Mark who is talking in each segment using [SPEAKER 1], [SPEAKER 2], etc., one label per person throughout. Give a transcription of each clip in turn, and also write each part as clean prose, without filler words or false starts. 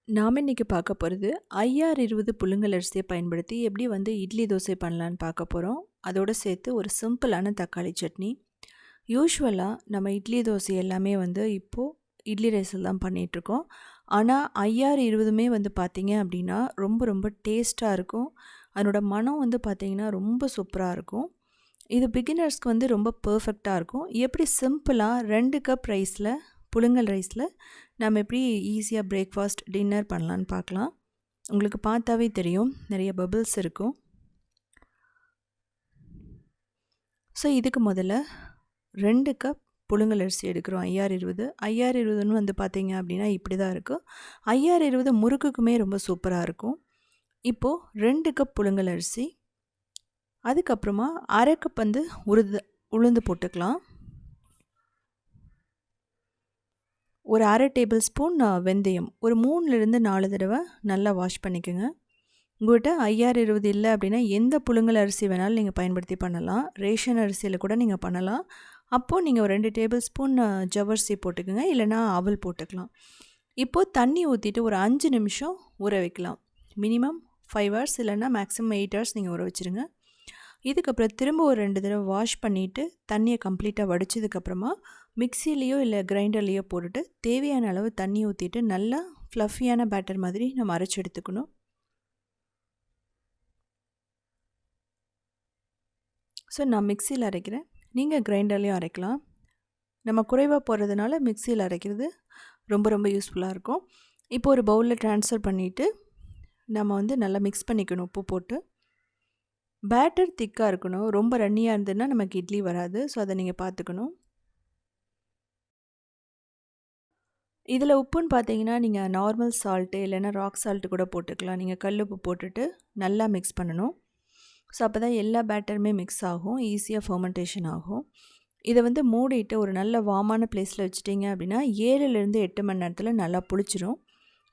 [SPEAKER 1] நாம் இன்றைக்கி பார்க்க போகிறது IR20 புழுங்கல் அரிசியை பயன்படுத்தி எப்படி இட்லி தோசை பண்ணலான்னு பார்க்க போகிறோம். அதோடு சேர்த்து ஒரு சிம்பிளான தக்காளி சட்னி. யூஸ்வலாக நம்ம இட்லி தோசை எல்லாமே இப்போது இட்லி ரைஸில் தான் பண்ணிகிட்ருக்கோம். ஆனால் IR20மே பார்த்திங்க அப்படின்னா ரொம்ப ரொம்ப டேஸ்ட்டாக இருக்கும். அதனோட மனம் பார்த்திங்கன்னா ரொம்ப சூப்பராக இருக்கும். இது பிகினர்ஸ்க்கு ரொம்ப பர்ஃபெக்டாக இருக்கும். எப்படி சிம்பிளாக 2 கப் ரைஸில் புழுங்கல் ரைஸில் நம்ம எப்படி ஈஸியாக பிரேக்ஃபாஸ்ட் டின்னர் பண்ணலான்னு பார்க்கலாம். உங்களுக்கு பார்த்தாவே தெரியும் நிறைய பபிள்ஸ் இருக்கும். ஸோ இதுக்கு முதல்ல 2 கப் புழுங்கல் அரிசி எடுக்கிறோம். IR20ன்னு பார்த்தீங்க அப்படின்னா இப்படி தான் இருக்கும். IR20 முறுக்குக்குமே ரொம்ப சூப்பராக இருக்கும். இப்போது 2 கப் புழுங்கல் அரிசி, அதுக்கப்புறமா அரை கப் உளுந்து போட்டுக்கலாம். ஒரு அரை டேபிள் ஸ்பூன் வெந்தயம், ஒரு 3லேருந்து 4 தடவை நல்லா வாஷ் பண்ணிக்கோங்க. உங்கள்கிட்ட IR20 இல்லை அப்படின்னா எந்த புழுங்கல் அரிசி வேணாலும் நீங்கள் பயன்படுத்தி பண்ணலாம். ரேஷன் அரிசியில் கூட நீங்கள் பண்ணலாம். அப்போது நீங்கள் ஒரு 2 டேபிள் ஸ்பூன் ஜவ்வரிசி போட்டுக்கோங்க, இல்லைனா அவல் போட்டுக்கலாம். இப்போது தண்ணி ஊற்றிட்டு ஒரு 5 நிமிஷம் ஊற வைக்கலாம். மினிமம் 5 ஹவர்ஸ் இல்லைனா மேக்ஸிமம் 8 ஹவர்ஸ் நீங்கள் ஊற வச்சுருங்க. இதுக்கப்புறம் திரும்ப ஒரு 2 தடவை வாஷ் பண்ணிவிட்டு தண்ணியை கம்ப்ளீட்டாக வடித்ததுக்கப்புறமா மிக்சிலேயோ இல்லை கிரைண்டர்லேயோ போட்டுட்டு தேவையான அளவு தண்ணி ஊற்றிட்டு நல்லா ஃப்ளஃபியான பேட்டர் மாதிரி நம்ம அரைச்சி எடுத்துக்கணும். ஸோ நான் மிக்சியில் அரைக்கிறேன், நீங்கள் கிரைண்டர்லேயும் அரைக்கலாம். நம்ம குறைவாக போடுறதுனால மிக்சியில் அரைக்கிறது ரொம்ப ரொம்ப யூஸ்ஃபுல்லாக இருக்கும். இப்போ ஒரு பவுலில் ட்ரான்ஸ்ஃபர் பண்ணிவிட்டு நம்ம நல்லா மிக்ஸ் பண்ணிக்கணும் உப்பு போட்டு. பேட்டர் திக்காக இருக்கணும். ரொம்ப ரன்னியாக இருந்ததுன்னா நமக்கு இட்லி வராது. ஸோ அதை நீங்கள் பார்த்துக்கணும். இதில் உப்புன்னு பார்த்தீங்கன்னா நீங்கள் நார்மல் சால்ட்டு இல்லைன்னா ராக் சால்ட்டு கூட போட்டுக்கலாம். நீங்கள் கல் உப்பு போட்டுட்டு நல்லா மிக்ஸ் பண்ணணும். ஸோ அப்போ தான் எல்லா பேட்டருமே மிக்ஸ் ஆகும், ஈஸியாக ஃபர்மெண்டேஷன் ஆகும். இதை மூடிட்டு ஒரு நல்ல வார்மான பிளேஸில் வச்சுட்டிங்க அப்படின்னா 7லேருந்து 8 மணி நேரத்தில் நல்லா புளிச்சிடும்.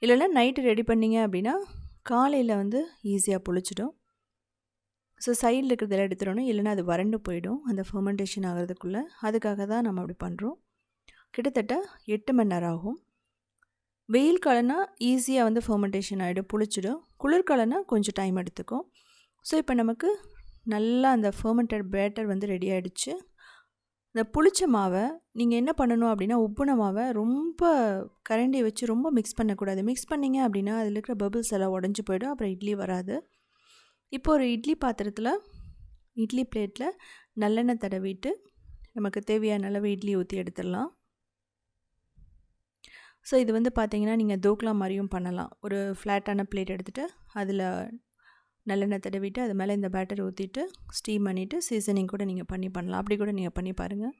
[SPEAKER 1] இல்லைன்னா நைட்டு ரெடி பண்ணிங்க அப்படின்னா காலையில் ஈஸியாக புளிச்சிடும். ஸோ சைடில் இருக்கிறதெல்லாம் எடுத்துடணும், இல்லைனா அது வறண்டு போயிடும் அந்த ஃபர்மெண்டேஷன் ஆகிறதுக்குள்ளே. அதுக்காக தான் நம்ம அப்படி பண்ணுறோம். கிட்டத்தட்ட 8 மணி நேரம் ஆகும். வெயில் காலம்னா ஈஸியாக ஃபர்மெண்டேஷன் ஆகிடும், புளிச்சிடும். குளிர்காலம்னா கொஞ்சம் டைம் எடுத்துக்கும். ஸோ இப்போ நமக்கு நல்லா அந்த ஃபர்மெண்டட் பேட்டர் ரெடி ஆகிடுச்சு. இந்த புளிச்ச மாவை நீங்கள் என்ன பண்ணணும் அப்படின்னா உப்புன மாவை ரொம்ப கரண்டியை வச்சு ரொம்ப மிக்ஸ் பண்ணக்கூடாது. மிக்ஸ் பண்ணிங்க அப்படின்னா அதில் இருக்கிற பபிள்ஸ் எல்லாம் உடஞ்சி போயிடும், அப்புறம் இட்லி வராது. இப்போ ஒரு இட்லி பாத்திரத்தில், இட்லி பிளேட்டில் நல்லெண்ணெய் தடவிட்டு நமக்கு தேவையான அளவு இட்லி ஊற்றி எடுத்துடலாம். ஸோ இது பார்த்தீங்கன்னா நீங்கள் தோக்லா மாதிரியும் பண்ணலாம். ஒரு ஃப்ளாட்டான பிளேட் எடுத்துகிட்டு அதில் நல்லெண்ணெய் தடவிட்டு அது மேலே இந்த பேட்டர் ஊற்றிட்டு ஸ்டீம் பண்ணிவிட்டு சீசனிங் கூட நீங்கள் பண்ணலாம். அப்படி கூட நீங்கள் பண்ணி பாருங்கள்.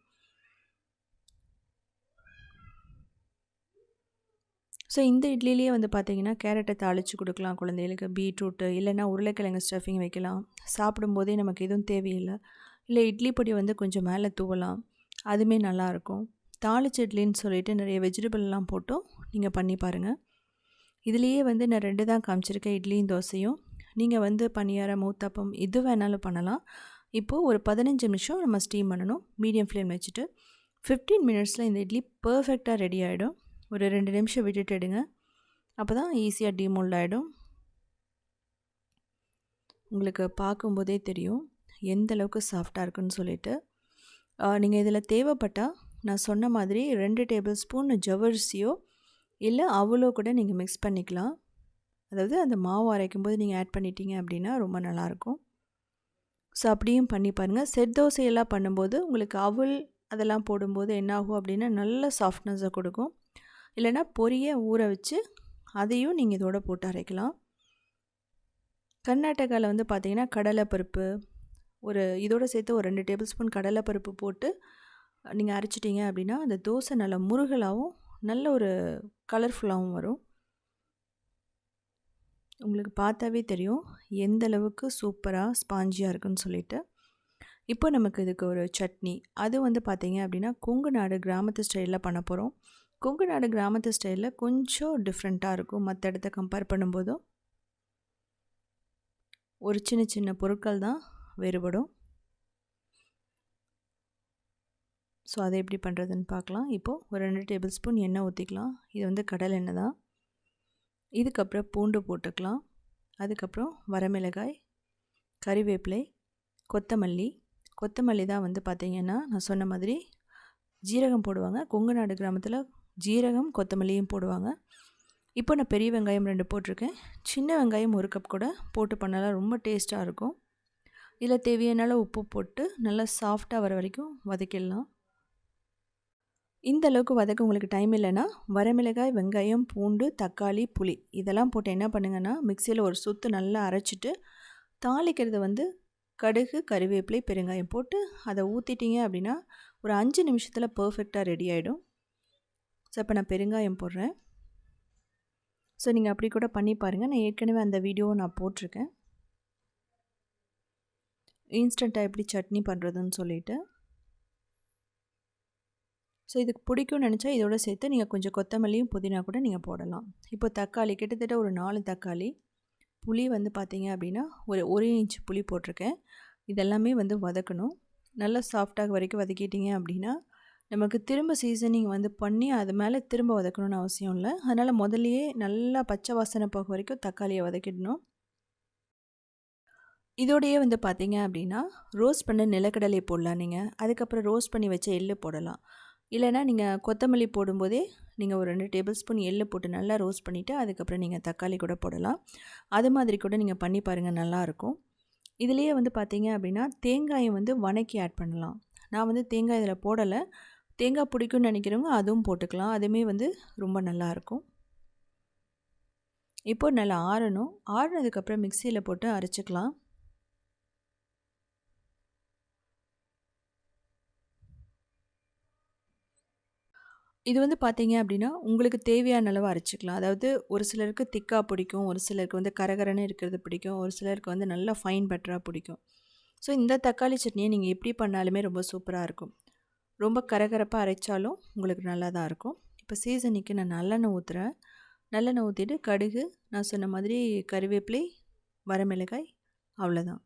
[SPEAKER 1] ஸோ இந்த இட்லிலேயே பார்த்தீங்கன்னா கேரட்டை தாளித்து கொடுக்கலாம் குழந்தைகளுக்கு, பீட்ரூட்டு இல்லைன்னா உருளைக்கிழங்கு ஸ்டஃபிங் வைக்கலாம். சாப்பிடும்போதே நமக்கு எதுவும் தேவையில்லை. இல்லை இட்லி பொடி கொஞ்சம் மேலே தூவலாம், அதுவுமே நல்லாயிருக்கும். தாளிச்ச இட்லின்னு சொல்லிட்டு நிறைய வெஜிடபிள்லாம் போட்டும் நீங்கள் பண்ணி பாருங்கள். இதுலேயே நான் 2 தான் காமிச்சிருக்கேன், இட்லியும் தோசையும். நீங்கள் பணியாரம், ஊத்தாப்பம் எது வேணாலும் பண்ணலாம். இப்போது ஒரு 15 நிமிஷம் நம்ம ஸ்டீம் பண்ணணும், மீடியம் ஃப்ளேம் வச்சுட்டு. 15 மினிட்ஸில் இந்த இட்லி பர்ஃபெக்டாக ரெடி ஆகிடும். ஒரு 2 நிமிஷம் விட்டுட்டு எடுங்க, அப்போ தான் ஈஸியாக டீமோல்ட் ஆகிடும். உங்களுக்கு பார்க்கும்போதே தெரியும் எந்த அளவுக்கு சாஃப்டாக இருக்குன்னு சொல்லிட்டு. நீங்கள் இதில் தேவைப்பட்டால் நான் சொன்ன மாதிரி 2 டேபிள் ஸ்பூன் ஜவ்வரிசியோ இல்லை அவலோ கூட நீங்கள் மிக்ஸ் பண்ணிக்கலாம். அதாவது அந்த மாவு அரைக்கும்போது நீங்கள் ஆட் பண்ணிட்டீங்க அப்படின்னா ரொம்ப நல்லாயிருக்கும். ஸோ அப்படியும் பண்ணி பாருங்கள். செட் தோசையெல்லாம் பண்ணும்போது உங்களுக்கு அவல் அதெல்லாம் போடும்போது என்னாகும் அப்படின்னா நல்ல சாஃப்ட்னஸை கொடுக்கும். இல்லைனா பொரியை ஊற வச்சு அதையும் நீங்கள் இதோட போட்டு அரைக்கலாம். கர்நாடகாவில் பார்த்தீங்கன்னா கடலைப்பருப்பு இதோடு சேர்த்து ஒரு 2 டேபிள் ஸ்பூன் கடலைப்பருப்பு போட்டு நீங்கள் அரைச்சிட்டிங்க அப்படின்னா அந்த தோசை நல்ல முருகலாகவும் நல்ல ஒரு கலர்ஃபுல்லாகவும் வரும். உங்களுக்கு பார்த்தாவே தெரியும் எந்த அளவுக்கு சூப்பராக ஸ்பாஞ்சியாக இருக்குன்னு சொல்லிட்டு. இப்போ நமக்கு இதுக்கு ஒரு சட்னி, அது பார்த்தீங்க அப்படின்னா கொங்கு நாடு கிராமத்து ஸ்டைலில் பண்ண போகிறோம். கொங்கு நாடு கிராமத்து ஸ்டைலில் கொஞ்சம் டிஃப்ரெண்ட்டாக இருக்கும் மற்ற இடத்த கம்பேர் பண்ணும்போதும். ஒரு சின்ன சின்ன பொருட்கள் தான் வேறுபடும். ஸோ அதை எப்படி பண்ணுறதுன்னு பார்க்கலாம். இப்போது ஒரு 2 டேபிள் ஸ்பூன் எண்ணெய் ஊற்றிக்கலாம். இது கடலை எண்ணெய் தான். இதுக்கப்புறம் பூண்டு போட்டுக்கலாம். அதுக்கப்புறம் வரமிளகாய், கறிவேப்பிலை, கொத்தமல்லி தான் வந்து பார்த்திங்கன்னா நான் சொன்ன மாதிரி ஜீரகம் போடுவாங்க. கொங்கு நாடு கிராமத்தில் ஜீரகம் கொத்தமல்லியும் போடுவாங்க. இப்போ நான் பெரிய வெங்காயம் 2 போட்டிருக்கேன். சின்ன வெங்காயம் 1 கப் கூட போட்டு பண்ணாலும் ரொம்ப டேஸ்ட்டாக இருக்கும். இதில் தேவையான அளவு உப்பு போட்டு நல்லா சாஃப்டாக வர வரைக்கும் வதக்கிடலாம். இந்த அளவுக்கு வதக்க உங்களுக்கு டைம் இல்லைன்னா வரமிளகாய், வெங்காயம், பூண்டு, தக்காளி, புளி இதெல்லாம் போட்டு என்ன பண்ணுங்கன்னா மிக்சியில் ஒரு சுத்து நல்லா அரைச்சிட்டு தாளிக்கிறது வந்து கடுகு, கறிவேப்பிலை, பெருங்காயம் போட்டு அதை ஊற்றிட்டீங்க அப்படின்னா ஒரு 5 நிமிஷத்தில் பர்ஃபெக்டாக ரெடி ஆகிடும். ஸோ இப்போ நான் பெருங்காயம் போடுறேன். ஸோ நீங்கள் அப்படி கூட பண்ணி பாருங்கள். நான் ஏற்கனவே அந்த வீடியோவை நான் போட்டிருக்கேன், இன்ஸ்டண்ட்டாக எப்படி சட்னி பண்ணுறதுன்னு சொல்லிட்டு. ஸோ இதுக்கு பிடிக்கும்னு நினச்சா இதோட சேர்த்து நீங்கள் கொஞ்சம் கொத்தமல்லியும் புதினா கூட நீங்கள் போடலாம். இப்போ தக்காளி கிட்டத்தட்ட ஒரு 4 தக்காளி, புளி வந்து பார்த்திங்க அப்படின்னா ஒரு 1 இன்ச் புளி போட்டிருக்கேன். இதெல்லாமே வந்து வதக்கணும். நல்லா சாஃப்டாக வரைக்கும் வதக்கிட்டீங்க அப்படின்னா நமக்கு திரும்ப சீசனிங் வந்து பண்ணி அது மேலே திரும்ப வதக்கணும்னு அவசியம் இல்லை. அதனால் முதல்லையே நல்லா பச்சை வாசனை போக வரைக்கும் தக்காளியை வதக்கிடணும். இதோடையே வந்து பார்த்திங்க அப்படின்னா ரோஸ்ட் பண்ண நிலக்கடலை போடலாம் நீங்கள். அதுக்கப்புறம் ரோஸ்ட் பண்ணி வச்ச எள்ளு போடலாம். இல்லைனா நீங்கள் கொத்தமல்லி போடும்போதே நீங்கள் ஒரு 2 டேபிள் ஸ்பூன் எள்ளு போட்டு நல்லா ரோஸ்ட் பண்ணிவிட்டு அதுக்கப்புறம் நீங்கள் தக்காளி கூட போடலாம். அது மாதிரி கூட நீங்கள் பண்ணி பாருங்கள், நல்லாயிருக்கும். இதுலேயே வந்து பார்த்திங்க அப்படின்னா தேங்காயை வந்து வணக்கி ஆட் பண்ணலாம். நான் வந்து தேங்காய் இதில் போடலை. தேங்காய் பிடிக்கும்னு நினைக்கிறவங்க அதுவும் போட்டுக்கலாம். அதுவுமே வந்து ரொம்ப நல்லாயிருக்கும். இப்போ நல்லா ஆறணும். ஆறுனதுக்கப்புறம் மிக்சியில் போட்டு அரைச்சிக்கலாம். இது வந்து பார்த்தீங்க அப்படின்னா உங்களுக்கு தேவையான அளவு அரைச்சிக்கலாம். அதாவது ஒரு சிலருக்கு திக்காக பிடிக்கும், ஒரு சிலருக்கு வந்து கரகரன்னு இருக்கிறது பிடிக்கும், ஒரு சிலருக்கு வந்து நல்லா ஃபைன் பட்டராக பிடிக்கும். ஸோ இந்த தக்காளி சட்னியை நீங்கள் எப்படி பண்ணாலுமே ரொம்ப சூப்பராக இருக்கும். ரொம்ப கரகரப்பாக அரைச்சாலும் உங்களுக்கு நல்லா தான் இருக்கும். இப்போ சீசனுக்கு நான் நல்லெண்ணெய் ஊற்றுறேன். நல்லெண்ணெய் ஊற்றிட்டு கடுகு, நான் சொன்ன மாதிரி கறிவேப்பிலை, வரமிளகாய், அவ்வளோதான்.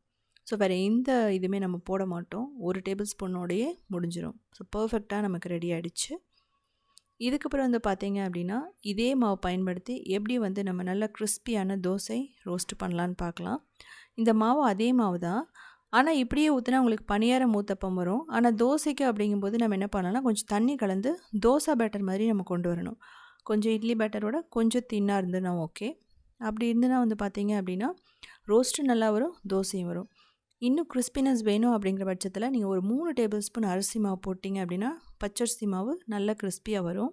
[SPEAKER 1] ஸோ வேறு எந்த இதுவுமே நம்ம போட மாட்டோம். 1 டேபிள் ஸ்பூனோடையே முடிஞ்சிடும். ஸோ பர்ஃபெக்டாக நமக்கு ரெடி ஆகிடுச்சு. இதுக்கப்புறம் வந்து பார்த்தீங்க அப்படின்னா இதே மாவு பயன்படுத்தி எப்படி வந்து நம்ம நல்லா கிறிஸ்பியான தோசை ரோஸ்ட் பண்ணலான்னு பார்க்கலாம். இந்த மாவு அதே மாவு தான், ஆனால் இப்படியே ஊற்றினா உங்களுக்கு பணியாரம் ஊத்தப்பம் வரும். ஆனால் தோசைக்கு அப்படிங்கும்போது நம்ம என்ன பண்ணலாம்னா கொஞ்சம் தண்ணி கலந்து தோசை பேட்டர் மாதிரி நம்ம கொண்டு வரணும். கொஞ்சம் இட்லி பேட்டரோட கொஞ்சம் தின்னாக இருந்துன்னா ஓகே. அப்படி இருந்துன்னா வந்து பார்த்தீங்க அப்படின்னா ரோஸ்ட்டும் நல்லா வரும், தோசையும் வரும். இன்னும் கிறிஸ்பினஸ் வேணும் அப்படிங்கிற பட்சத்தில் நீங்கள் ஒரு 3 டேபிள் ஸ்பூன் அரிசி மாவு போட்டிங்க அப்படின்னா பச்சரிசி மாவு நல்லா கிறிஸ்பியாக வரும்.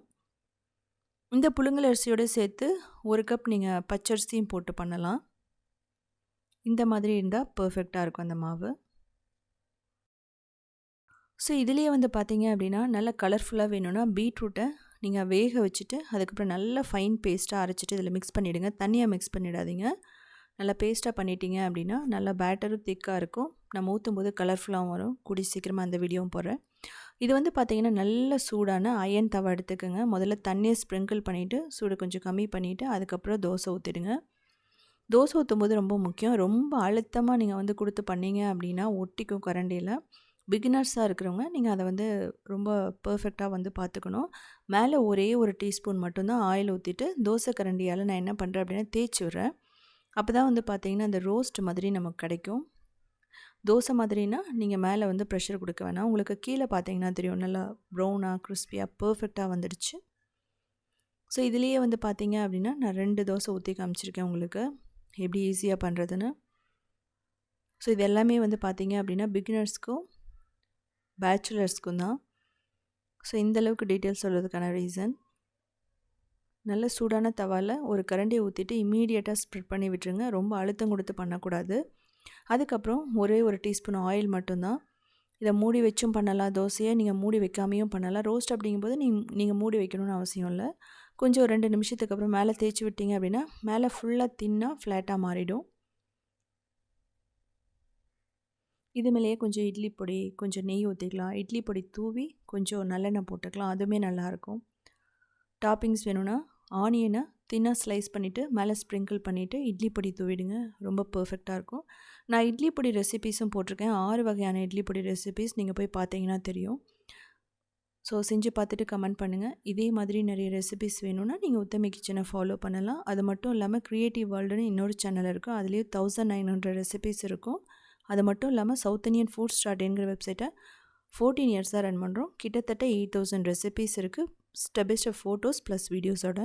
[SPEAKER 1] இந்த புழுங்கல் அரிசியோடு சேர்த்து 1 கப் நீங்கள் பச்சரிசியும் போட்டு பண்ணலாம். இந்த மாதிரி இருந்தால் பர்ஃபெக்டாக இருக்கும் அந்த மாவு. ஸோ இதுலேயே வந்து பார்த்தீங்க அப்படின்னா நல்லா கலர்ஃபுல்லாக வேணும்னா பீட்ரூட்டை நீங்கள் வேக வச்சுட்டு அதுக்கப்புறம் நல்லா ஃபைன் பேஸ்ட்டாக அரைச்சிட்டு இதில் மிக்ஸ் பண்ணிவிடுங்க. தண்ணியாக மிக்ஸ் பண்ணிடாதீங்க. நல்லா பேஸ்ட்டாக பண்ணிட்டீங்க அப்படின்னா நல்லா பேட்டரும் திக்காக இருக்கும். நம்ம ஊற்றும் போது கலர்ஃபுல்லாகவும் வரும். கூடி சீக்கிரமாக அந்த வீடியோவும் போடுறேன். இது வந்து பார்த்திங்கன்னா நல்ல சூடான அயன் தவா எடுத்துக்கோங்க. முதல்ல தண்ணியை ஸ்ப்ரிங்கிள் பண்ணிவிட்டு சூடு கொஞ்சம் கம்மி பண்ணிவிட்டு அதுக்கப்புறம் தோசை ஊற்றிடுங்க. தோசை ஊற்றும் போது ரொம்ப முக்கியம். ரொம்ப அழுத்தமாக நீங்கள் வந்து கொடுத்து பண்ணிங்க அப்படின்னா ஒட்டிக்கும் கரண்டியில். பிகினர்ஸாக இருக்கிறவங்க நீங்கள் அதை வந்து ரொம்ப பர்ஃபெக்டாக வந்து பார்த்துக்கணும். மேலே ஒரே ஒரு டீஸ்பூன் மட்டும்தான் ஆயில் ஊற்றிட்டு தோசை கரண்டியால் நான் என்ன பண்ணுறேன் அப்படின்னா தேய்ச்சி விட்றேன். அப்போ தான் வந்து பார்த்திங்கன்னா அந்த ரோஸ்ட் மாதிரி நமக்கு கிடைக்கும். தோசை மாதிரினா நீங்கள் மேலே வந்து ப்ரெஷர் கொடுக்க வேணாம். உங்களுக்கு கீழே பார்த்தீங்கன்னா தெரியும் நல்லா ப்ரௌனாக கிறிஸ்பியாக பர்ஃபெக்டாக வந்துடுச்சு. ஸோ இதுலேயே வந்து பார்த்தீங்க அப்படின்னா நான் 2 தோசை ஊற்றி காமிச்சிருக்கேன் உங்களுக்கு எப்படி ஈஸியாக பண்ணுறதுன்னு. ஸோ இது எல்லாமே வந்து பார்த்தீங்க அப்படின்னா பிகினர்ஸ்க்கும் பேச்சுலர்ஸ்க்கும் தான். ஸோ இந்தளவுக்கு டீட்டெயில்ஸ் சொல்கிறதுக்கான ரீசன் நல்ல சூடான தவாவில் ஒரு கரண்டியை ஊற்றிட்டு இம்மீடியட்டாக ஸ்ப்ரெட் பண்ணி விட்டுருங்க. ரொம்ப அழுத்தம் கொடுத்து பண்ணக்கூடாது. அதுக்கப்புறம் ஒரே ஒரு டீஸ்பூன் ஆயில் மட்டும்தான். இதை மூடி வச்சும் பண்ணலாம் தோசையை, நீங்கள் மூடி வைக்காமையும் பண்ணலாம். ரோஸ்ட் அப்படிங்கும்போது நீங்கள் மூடி வைக்கணும்னு அவசியம் இல்லை. கொஞ்சம் 2 நிமிஷத்துக்கு அப்புறம் மேலே தேய்ச்சி விட்டீங்க அப்படின்னா மேலே ஃபுல்லாக தின்னாக ஃப்ளாட்டாக மாறிடும். இது மேலேயே கொஞ்சம் இட்லி பொடி, கொஞ்சம் நெய் ஊற்றிக்கலாம். இட்லி பொடி தூவி கொஞ்சம் நல்லெண்ணெய் போட்டுக்கலாம், அதுவுமே நல்லாயிருக்கும். டாப்பிங்ஸ் வேணும்னா ஆனியனை தின்னாக ஸ்லைஸ் பண்ணிவிட்டு மேலே ஸ்ப்ரிங்கிள் பண்ணிவிட்டு இட்லி பொடி தூவிடுங்க. ரொம்ப பர்ஃபெக்டாக இருக்கும். நான் இட்லி பொடி ரெசிபீஸும் போட்டிருக்கேன். 6 வகையான இட்லி பொடி ரெசிபீஸ் நீங்கள் போய் பார்த்தீங்கன்னா தெரியும். ஸோ செஞ்சு பார்த்துட்டு கமெண்ட் பண்ணுங்கள். இதே மாதிரி நிறைய ரெசிபிஸ் வேணும்னா நீங்கள் உத்தமி கிச்சனை ஃபாலோ பண்ணலாம். அது மட்டும் இல்லாமல் க்ரியேட்டிவ் வேர்ல்டுன்னு இன்னொரு சேனல் இருக்குது. அதுலேயும் 1900 ரெசிபிஸ் இருக்கும். அது மட்டும் இல்லாமல் சவுத் இந்தியன் ஃபுட் ஸ்டார்ட்ங்கிற வெப்சைட்டை 14 இயர்ஸாக ரன் பண்ணுறோம். கிட்டத்தட்ட 8000 ரெசிபிஸ் இருக்குது. Step by step photos plus வீடியோஸோட.